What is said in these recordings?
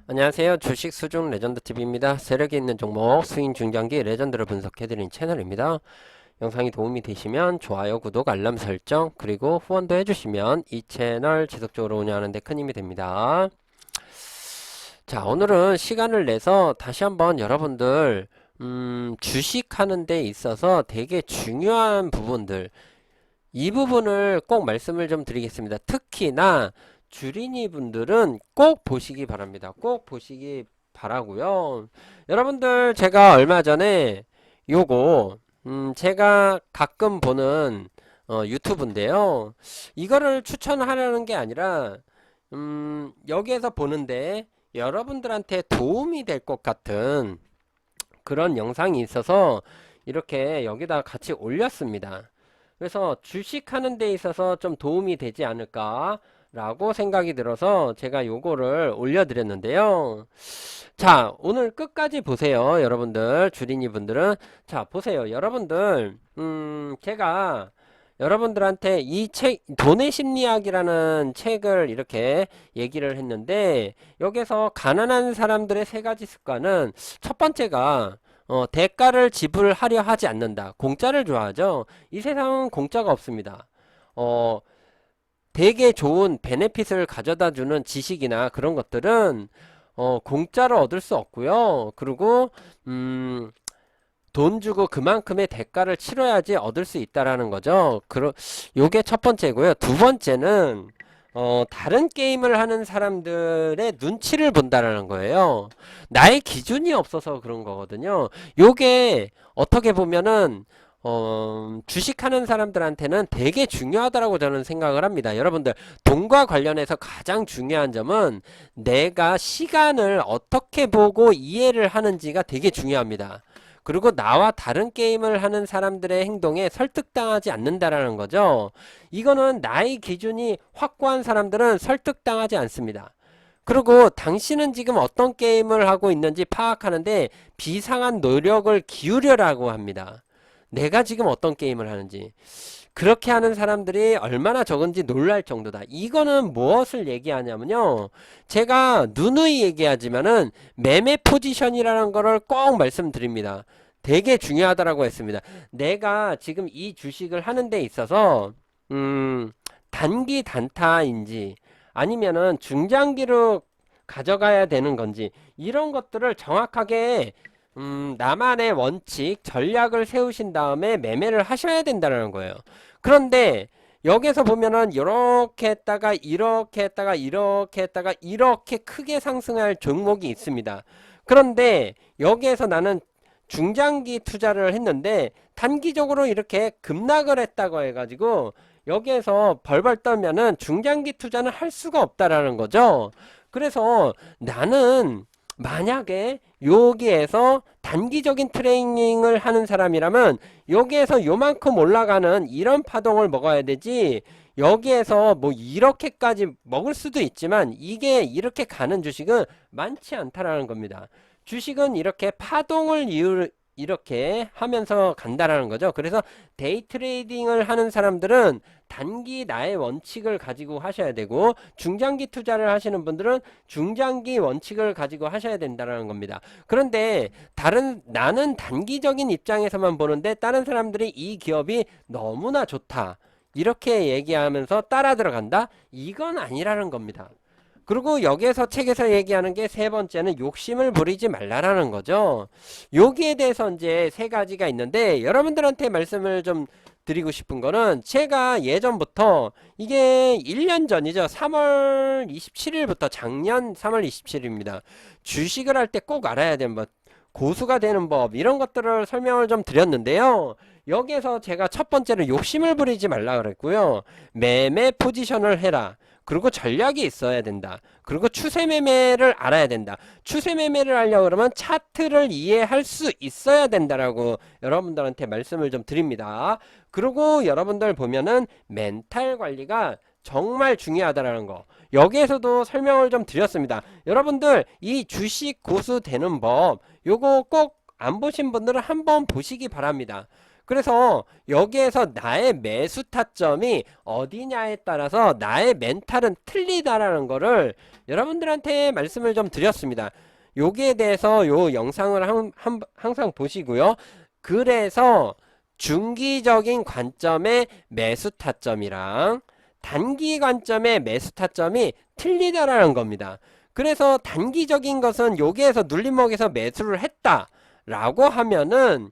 안녕하세요. 주식 수중 레전드TV입니다. 세력이 있는 종목 스윙 중장기 레전드를 분석해드린 채널입니다. 영상이 도움이 되시면 좋아요, 구독, 알람 설정 그리고 후원도 해주시면 이 채널 지속적으로 운영하는 데 큰 힘이 됩니다. 자, 오늘은 시간을 내서 다시 한번 여러분들 주식하는 데 있어서 되게 중요한 부분들, 이 부분을 꼭 말씀을 좀 드리겠습니다. 특히나 주린이 분들은 꼭 보시기 바랍니다. 꼭 보시기 바라고요. 여러분들, 제가 얼마 전에 요거 제가 가끔 보는 유튜브인데요. 이거를 추천하려는 게 아니라 여기에서 보는데 여러분들한테 도움이 될 것 같은 그런 영상이 있어서 이렇게 여기다 같이 올렸습니다. 그래서 주식하는 데 있어서 좀 도움이 되지 않을까 라고 생각이 들어서 제가 요거를 올려드렸는데요. 자, 오늘 끝까지 보세요. 여러분들, 주린이 분들은. 자, 보세요. 여러분들, 제가 여러분들한테 이 책, 돈의 심리학이라는 책을 이렇게 얘기를 했는데, 여기서 가난한 사람들의 세 가지 습관은 첫 번째가 대가를 지불하려 하지 않는다. 공짜를 좋아하죠. 이 세상은 공짜가 없습니다. 어, 되게 좋은 베네핏을 가져다 주는 지식이나 그런 것들은 공짜로 얻을 수 없고요. 그리고 돈 주고 그만큼의 대가를 치러야지 얻을 수 있다라는 거죠. 요게 첫 번째고요. 두 번째는 다른 게임을 하는 사람들의 눈치를 본다라는 거예요. 나의 기준이 없어서 그런 거거든요. 요게 어떻게 보면은 주식하는 사람들한테는 되게 중요하다라고 저는 생각을 합니다. 여러분들, 돈과 관련해서 가장 중요한 점은 내가 시간을 어떻게 보고 이해를 하는지가 되게 중요합니다. 그리고 나와 다른 게임을 하는 사람들의 행동에 설득당하지 않는다라는 거죠. 이거는 나의 기준이 확고한 사람들은 설득당하지 않습니다. 그리고 당신은 지금 어떤 게임을 하고 있는지 파악하는데 비상한 노력을 기울여라고 합니다. 내가 지금 어떤 게임을 하는지. 그렇게 하는 사람들이 얼마나 적은지 놀랄 정도다. 이거는 무엇을 얘기하냐면요. 제가 누누이 얘기하지만은 매매 포지션이라는 거를 꼭 말씀드립니다. 되게 중요하다라고 했습니다. 내가 지금 이 주식을 하는 데 있어서 단기 단타인지 아니면은 중장기로 가져가야 되는 건지 이런 것들을 정확하게 나만의 원칙, 전략을 세우신 다음에 매매를 하셔야 된다는 거예요. 그런데 여기서 보면은 이렇게 했다가 이렇게 했다가 이렇게 했다가 이렇게 크게 상승할 종목이 있습니다. 그런데 여기에서 나는 중장기 투자를 했는데 단기적으로 이렇게 급락을 했다고 해가지고 여기에서 벌벌 떨면은 중장기 투자는 할 수가 없다라는 거죠. 그래서 나는 만약에 여기에서 단기적인 트레이닝을 하는 사람이라면 여기에서 요만큼 올라가는 이런 파동을 먹어야 되지, 여기에서 뭐 이렇게까지 먹을 수도 있지만 이게 이렇게 가는 주식은 많지 않다라는 겁니다. 주식은 이렇게 파동을 이렇게 하면서 간다라는 거죠. 그래서 데이 트레이딩을 하는 사람들은 단기 나의 원칙을 가지고 하셔야 되고, 중장기 투자를 하시는 분들은 중장기 원칙을 가지고 하셔야 된다는 겁니다. 그런데 나는 단기적인 입장에서만 보는데 다른 사람들이 이 기업이 너무나 좋다, 이렇게 얘기하면서 따라 들어간다? 이건 아니라는 겁니다. 그리고 여기에서 책에서 얘기하는 게 세 번째는 욕심을 부리지 말라라는 거죠. 여기에 대해서 이제 세 가지가 있는데 여러분들한테 말씀을 좀 드리고 싶은 거는, 제가 예전부터 이게 1년 전이죠. 3월 27일부터, 작년 3월 27일입니다. 주식을 할 때 꼭 알아야 되는 법, 고수가 되는 법, 이런 것들을 설명을 좀 드렸는데요. 여기에서 제가 첫 번째로 욕심을 부리지 말라 그랬고요. 매매 포지션을 해라. 그리고 전략이 있어야 된다. 그리고 추세 매매를 알아야 된다. 추세 매매를 하려고 그러면 차트를 이해할 수 있어야 된다라고 여러분들한테 말씀을 좀 드립니다. 그리고 여러분들 보면은 멘탈 관리가 정말 중요하다라는 거, 여기에서도 설명을 좀 드렸습니다. 여러분들, 이 주식 고수 되는 법, 요거 꼭 안 보신 분들은 한번 보시기 바랍니다. 그래서 여기에서 나의 매수 타점이 어디냐에 따라서 나의 멘탈은 틀리다라는 거를 여러분들한테 말씀을 좀 드렸습니다. 여기에 대해서 요 영상을 항상 보시고요. 그래서 중기적인 관점의 매수 타점이랑 단기 관점의 매수 타점이 틀리다라는 겁니다. 그래서 단기적인 것은 여기에서 눌림목에서 매수를 했다 라고 하면은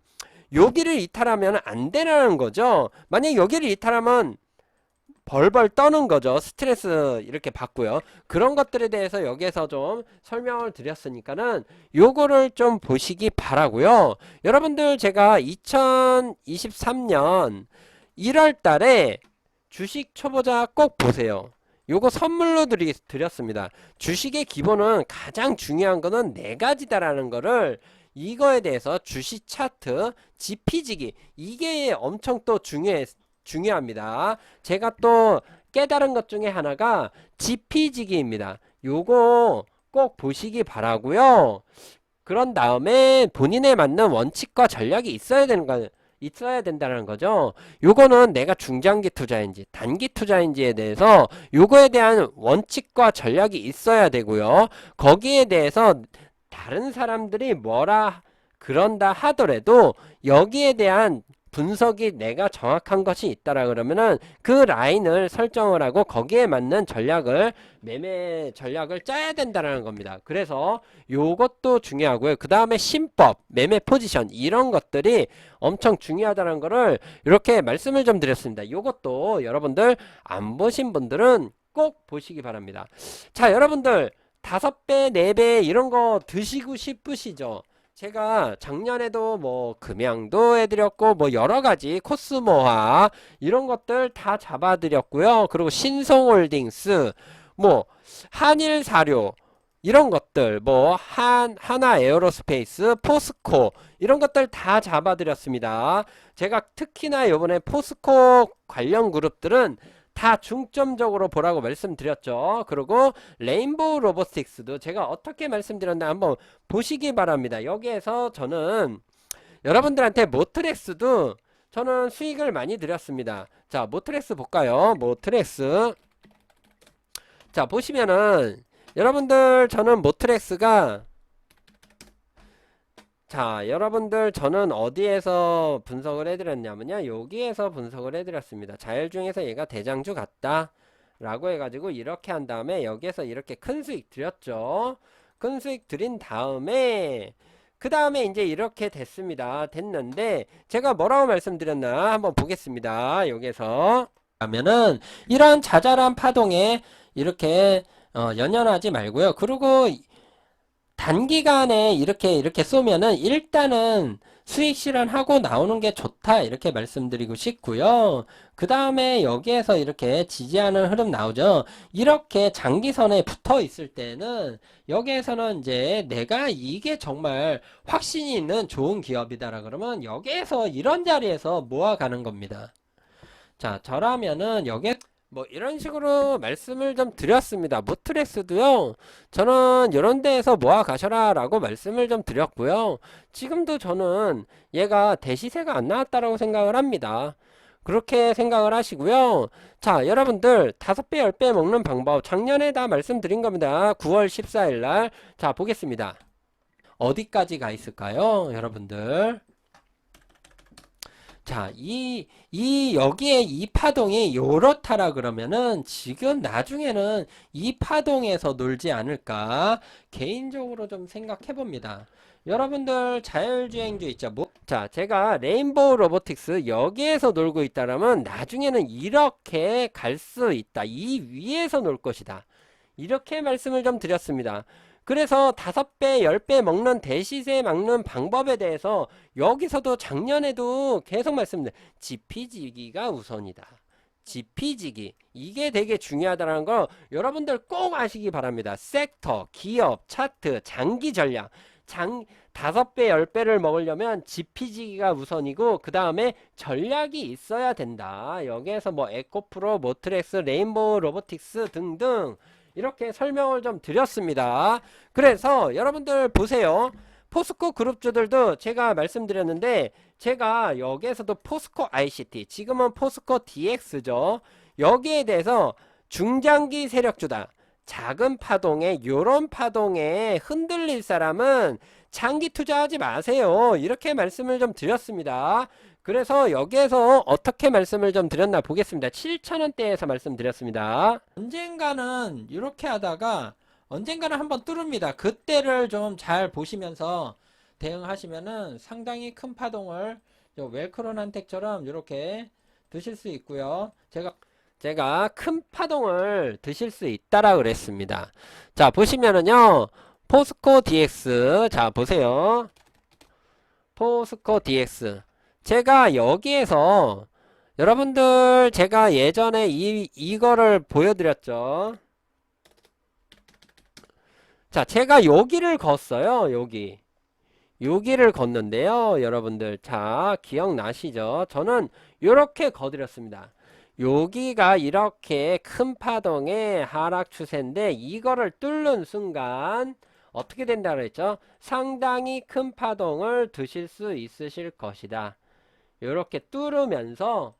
여기를 이탈하면 안 되라는 거죠. 만약 여기를 이탈하면 벌벌 떠는 거죠. 스트레스 이렇게 받고요. 그런 것들에 대해서 여기에서 좀 설명을 드렸으니까는 요거를 좀 보시기 바라고요. 여러분들 제가 2023년 1월 달에 주식 초보자 꼭 보세요. 요거 선물로 드렸습니다. 주식의 기본은 가장 중요한 거는 네 가지다라는 거를 이거에 대해서 주식 차트, 지피지기 이게 엄청 또 중요합니다. 제가 또 깨달은 것 중에 하나가 지피지기입니다. 요거 꼭 보시기 바라고요. 그런 다음에 본인에 맞는 원칙과 전략이 있어야 된다는 거죠. 요거는 내가 중장기 투자인지 단기 투자인지에 대해서 요거에 대한 원칙과 전략이 있어야 되고요. 거기에 대해서 다른 사람들이 뭐라 그런다 하더라도 여기에 대한 분석이 내가 정확한 것이 있다라 그러면은 그 라인을 설정을 하고 거기에 맞는 매매 전략을 짜야 된다는 겁니다. 그래서 요것도 중요하고요. 그 다음에 신법, 매매 포지션 이런 것들이 엄청 중요하다는 거를 이렇게 말씀을 좀 드렸습니다. 요것도 여러분들 안 보신 분들은 꼭 보시기 바랍니다. 자, 여러분들 5배, 4배 이런 거 드시고 싶으시죠? 제가 작년에도 뭐 금양도 해드렸고 뭐 여러가지 코스모화 이런 것들 다 잡아드렸고요. 그리고 신성홀딩스 뭐 한일사료 이런 것들 뭐 하나 에어로스페이스 포스코 이런 것들 다 잡아드렸습니다. 제가 특히나 요번에 포스코 관련 그룹들은 다 중점적으로 보라고 말씀드렸죠. 그리고 레인보우 로보틱스도 제가 어떻게 말씀드렸나 한번 보시기 바랍니다. 여기에서 저는 여러분들한테 모트렉스도 저는 수익을 많이 드렸습니다. 자, 모트렉스 볼까요? 모트렉스. 자, 보시면은 여러분들 저는 모트렉스가 자, 여러분들 저는 어디에서 분석을 해드렸냐면요. 여기에서 분석을 해드렸습니다. 자율 중에서 얘가 대장주 같다 라고 해가지고 이렇게 한 다음에 여기에서 이렇게 큰 수익 드렸죠. 큰 수익 드린 다음에 그 다음에 이제 이렇게 됐는데 제가 뭐라고 말씀드렸나 한번 보겠습니다. 여기에서 하면은 이런 자잘한 파동에 이렇게 연연하지 말고요. 그리고 단기간에 이렇게 쏘면은 일단은 수익 실현하고 나오는 게 좋다 이렇게 말씀드리고 싶고요. 그 다음에 여기에서 이렇게 지지하는 흐름 나오죠. 이렇게 장기선에 붙어 있을 때는 여기에서는 이제 내가 이게 정말 확신이 있는 좋은 기업이다라 그러면 여기에서 이런 자리에서 모아가는 겁니다. 자, 저라면은 여기에 뭐 이런 식으로 말씀을 좀 드렸습니다. 모트렉스도요. 저는 이런 데에서 모아 가셔라 라고 말씀을 좀 드렸고요. 지금도 저는 얘가 대시세가 안 나왔다라고 생각을 합니다. 그렇게 생각을 하시고요. 자, 여러분들 5배, 10배 먹는 방법 작년에 다 말씀드린 겁니다. 9월 14일 날. 자, 보겠습니다. 어디까지 가 있을까요? 여러분들. 자, 여기에 이 파동이 요렇다라 그러면은 지금 나중에는 이 파동에서 놀지 않을까 개인적으로 좀 생각해 봅니다. 여러분들 자율주행주 있죠. 자, 제가 레인보우 로보틱스 여기에서 놀고 있다라면 나중에는 이렇게 갈 수 있다. 이 위에서 놀 것이다. 이렇게 말씀을 좀 드렸습니다. 그래서 5배, 10배 먹는 대시세 막는 방법에 대해서 여기서도 작년에도 계속 말씀드렸는데 지피지기가 우선이다. 지피지기 이게 되게 중요하다는 거 여러분들 꼭 아시기 바랍니다. 섹터, 기업, 차트, 장기 전략 5배, 10배를 먹으려면 지피지기가 우선이고 그 다음에 전략이 있어야 된다. 여기에서 뭐 에코프로, 모트렉스, 레인보우 로보틱스 등등 이렇게 설명을 좀 드렸습니다. 그래서 여러분들 보세요. 포스코 그룹주들도 제가 말씀드렸는데, 제가 여기에서도 포스코 ICT, 지금은 포스코 DX죠. 여기에 대해서 중장기 세력주다. 작은 파동에, 요런 파동에 흔들릴 사람은 장기 투자하지 마세요. 이렇게 말씀을 좀 드렸습니다. 그래서 여기에서 어떻게 말씀을 좀 드렸나 보겠습니다. 7,000원대에서 말씀드렸습니다. 언젠가는 이렇게 하다가 언젠가는 한번 뚫습니다. 그때를 좀 잘 보시면서 대응하시면은 상당히 큰 파동을 웰크론한텍처럼 이렇게 드실 수 있고요. 제가 큰 파동을 드실 수 있다라 그랬습니다. 자, 보시면은요. 포스코 DX. 자, 보세요. 포스코 DX. 제가 여기에서 여러분들 제가 예전에 이거를 보여드렸죠. 자, 제가 여기를 걷어요. 여기를 걷는데요. 여러분들 자, 기억나시죠? 저는 이렇게 거드렸습니다. 여기가 이렇게 큰 파동의 하락 추세인데 이거를 뚫는 순간 어떻게 된다 그랬죠? 상당히 큰 파동을 드실 수 있으실 것이다. 이렇게 뚫으면서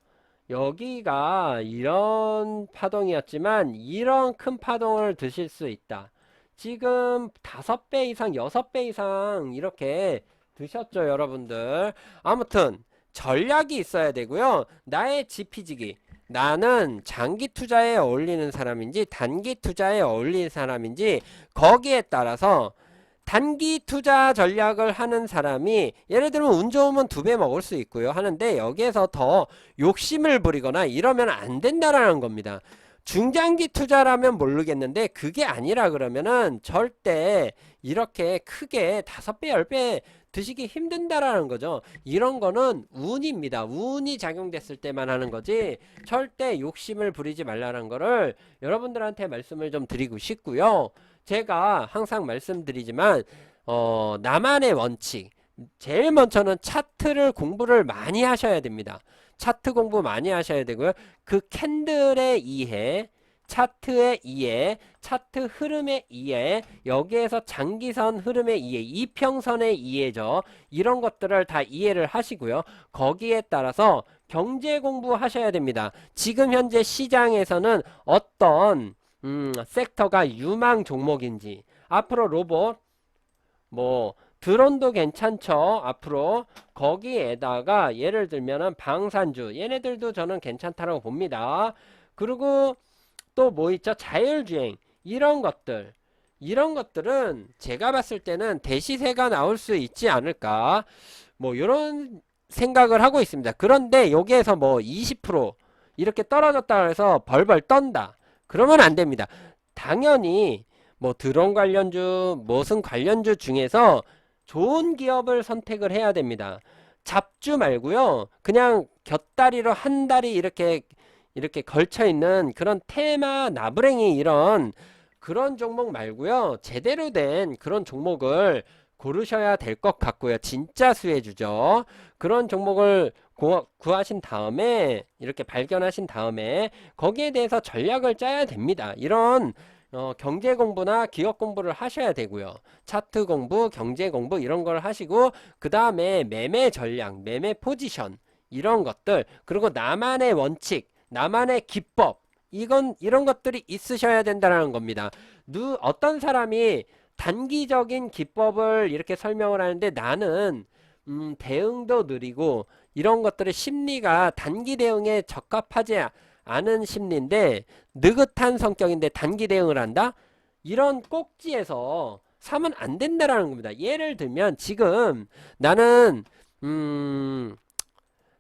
여기가 이런 파동이었지만 이런 큰 파동을 드실 수 있다. 지금 5배 이상 6배 이상 이렇게 드셨죠 여러분들. 아무튼 전략이 있어야 되고요. 나의 지피지기, 나는 장기 투자에 어울리는 사람인지 단기 투자에 어울리는 사람인지 거기에 따라서 단기 투자 전략을 하는 사람이 예를 들면 운 좋으면 2배 먹을 수 있고요 하는데 여기에서 더 욕심을 부리거나 이러면 안 된다라는 겁니다. 중장기 투자라면 모르겠는데 그게 아니라 그러면은 절대 이렇게 크게 5배 10배 드시기 힘든다라는 거죠. 이런 거는 운입니다. 운이 작용됐을 때만 하는 거지 절대 욕심을 부리지 말라는 거를 여러분들한테 말씀을 좀 드리고 싶고요. 제가 항상 말씀드리지만 나만의 원칙, 제일 먼저는 차트를 공부를 많이 하셔야 됩니다. 차트 공부 많이 하셔야 되고요. 그 캔들의 이해, 차트의 이해, 차트 흐름의 이해, 여기에서 장기선 흐름의 이해, 이평선의 이해죠. 이런 것들을 다 이해를 하시고요. 거기에 따라서 경제 공부 하셔야 됩니다. 지금 현재 시장에서는 어떤 섹터가 유망 종목인지, 앞으로 로봇, 드론도 괜찮죠. 앞으로 거기에다가 예를 들면은 방산주, 얘네들도 저는 괜찮다라고 봅니다. 그리고 또 뭐 있죠? 자율주행, 이런 것들은 제가 봤을 때는 대시세가 나올 수 있지 않을까, 이런 생각을 하고 있습니다. 그런데 여기에서 20% 이렇게 떨어졌다 해서 벌벌 떤다, 그러면 안 됩니다. 당연히 드론 관련주, 무슨 관련주 중에서 좋은 기업을 선택을 해야 됩니다. 잡주 말고요. 그냥 곁다리로 한 다리 이렇게 걸쳐 있는 그런 테마 나부랭이 이런 그런 종목 말고요. 제대로 된 그런 종목을 고르셔야 될 것 같고요. 진짜 수혜주죠. 그런 종목을 구하신 다음에, 이렇게 발견하신 다음에 거기에 대해서 전략을 짜야 됩니다. 이런 경제 공부나 기업 공부를 하셔야 되고요. 차트 공부, 경제 공부 이런 걸 하시고, 그 다음에 매매 전략, 매매 포지션 이런 것들, 그리고 나만의 원칙, 나만의 기법, 이런 것들이 있으셔야 된다는 겁니다. 어떤 사람이 단기적인 기법을 이렇게 설명을 하는데 나는 대응도 느리고 이런 것들의 심리가 단기 대응에 적합하지 않은 심리인데, 느긋한 성격인데 단기 대응을 한다? 이런 꼭지에서 사면 안 된다라는 겁니다. 예를 들면 지금 나는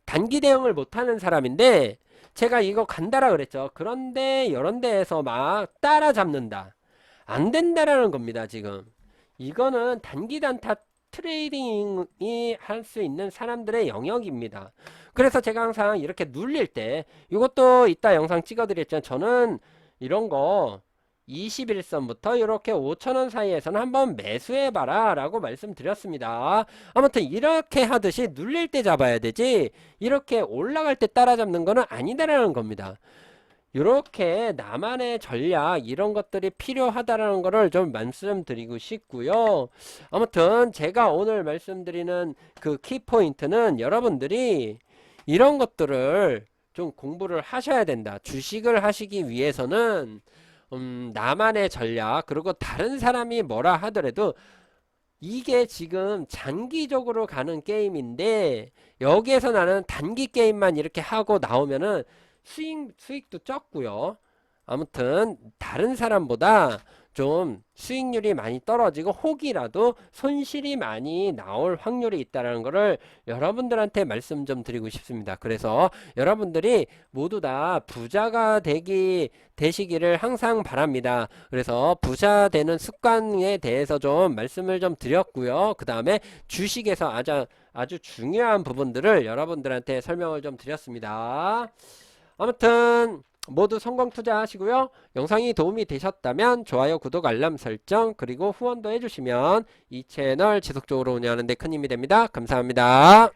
단기 대응을 못하는 사람인데 제가 이거 간다라 그랬죠. 그런데 이런 데에서 막 따라잡는다, 안 된다라는 겁니다. 지금 이거는 단기 단타 트레이딩이 할 수 있는 사람들의 영역입니다. 그래서 제가 항상 이렇게 눌릴 때, 이것도 이따 영상 찍어드렸지만 저는 이런 거 21선부터 이렇게 5,000원 사이에서는 한번 매수해봐라 라고 말씀드렸습니다. 아무튼 이렇게 하듯이 눌릴 때 잡아야 되지 이렇게 올라갈 때 따라잡는 거는 아니다라는 겁니다. 이렇게 나만의 전략 이런 것들이 필요하다라는 거를 좀 말씀드리고 싶고요. 아무튼 제가 오늘 말씀드리는 그 키포인트는 여러분들이 이런 것들을 좀 공부를 하셔야 된다. 주식을 하시기 위해서는 나만의 전략 그리고 다른 사람이 뭐라 하더라도 이게 지금 장기적으로 가는 게임인데 여기에서 나는 단기 게임만 이렇게 하고 나오면은 수익도 적고요. 아무튼 다른 사람보다 좀 수익률이 많이 떨어지고 혹이라도 손실이 많이 나올 확률이 있다는 것을 여러분들한테 말씀 좀 드리고 싶습니다. 그래서 여러분들이 모두 다 부자가 되시기를 항상 바랍니다. 그래서 부자 되는 습관에 대해서 좀 말씀을 좀 드렸고요. 그 다음에 주식에서 아주 중요한 부분들을 여러분들한테 설명을 좀 드렸습니다. 아무튼 모두 성공 투자하시고요. 영상이 도움이 되셨다면 좋아요, 구독, 알람 설정 그리고 후원도 해주시면 이 채널 지속적으로 운영하는 데 큰 힘이 됩니다. 감사합니다.